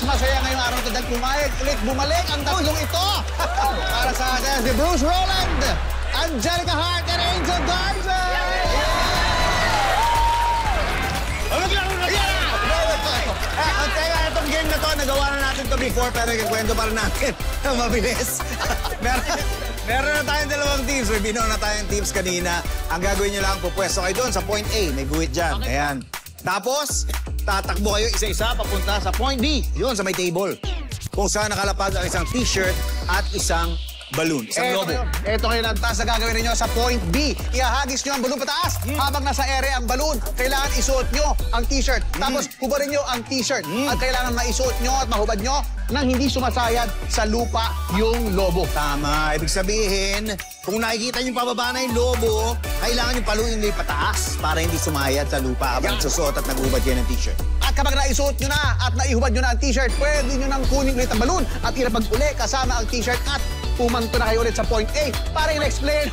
masaya ngayong araw ito dahil pumayag ulit bumalik ang tatlong ito. Para sa atin, si Bruce Roland, Angelica Hart, and Angel Garza! Itong game na to, nagawa na natin to before, pero ikikwento pa rin natin. Mabilis. Meron na tayong dalawang teams. May binaw na tayong teams kanina. Ang gagawin nyo lang, pupwesto kayo doon sa point A. May guhit dyan. Okay. Ayan. Tapos, tatakbo kayo isa-isa papunta sa point B. Yun, sa may table. Kung saan nakalapag ang isang t-shirt at isang balloon. Isang lobo. Ito kayo lang taas na gagawin ninyo sa point B. Ihahagis nyo ang balloon pataas. Habang nasa ere ang balloon, kailangan isuot nyo ang t-shirt. Tapos, hubarin nyo ang t-shirt. At kailangan maisuot nyo at mahubad nyo nang hindi sumasayad sa lupa yung lobo. Tama. Ibig sabihin, kung nakikita nyo pababa na yung lobo, kailangan yung paluin nyo pataas para hindi sumayad sa lupa habang nagsusuot at naghubad kayo ng t-shirt. At kapag naisuot nyo na at naihubad nyo na ang t-shirt, pwede nyo nang kunin ulit ang balloon at ilapag uli kasama ang t-shirt at pumanto na kayo ulit sa point A. Para i-next player,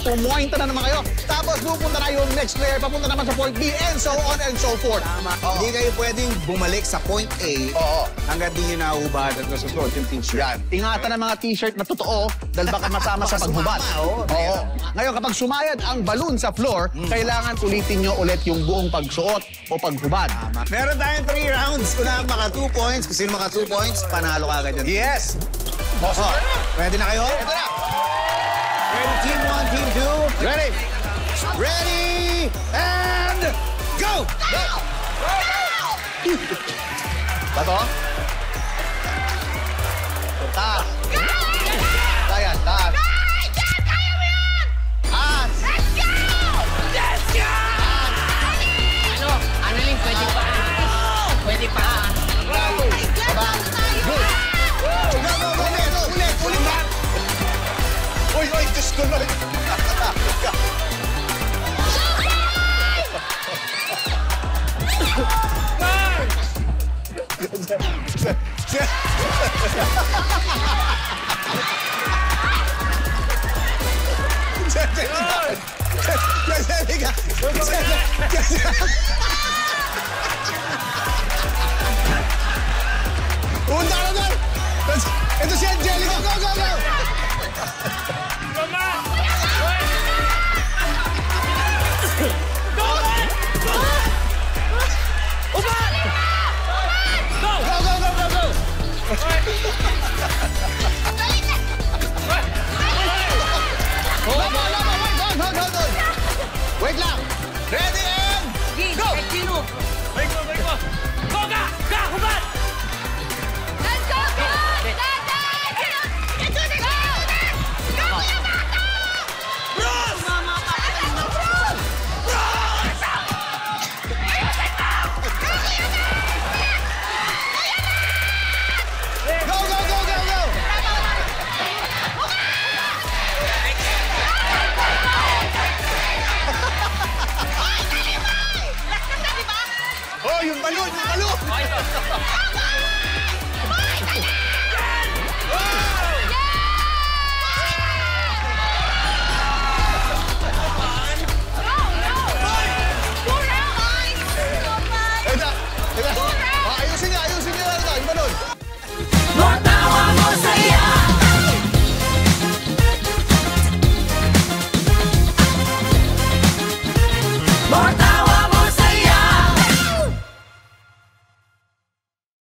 pumointa na naman kayo. Tapos pupunta na yung next player, papunta naman sa point B, and so on and so forth. Tama. Hindi kayo pwedeng bumalik sa point A hanggang di nyo nahubad at nasusuot yung t-shirt. Yan. Ingatan ang mga t-shirt na totoo dahil baka masama sa paghubad. Oo. Ngayon, kapag sumayad ang balloon sa floor, kailangan ulitin nyo ulit yung buong pagsuot o paghubad. Tama. Meron tayong 3 rounds. Kung maka 2 points, kung sino maka 2 points, panalo ka agad yan. Yes! Ready na kayo? Ito na! Ready, team 1, team 2? Ready! Ready! And go! Go! Bato? Taas! Tayan, taas! Kaya mo yan! Taas! Let's go! Let's go! Ano? Annalyn, pwede pa. Pwede pa. Baba! Good! Ulit ba? Uy, Diyos ko na! Jessica!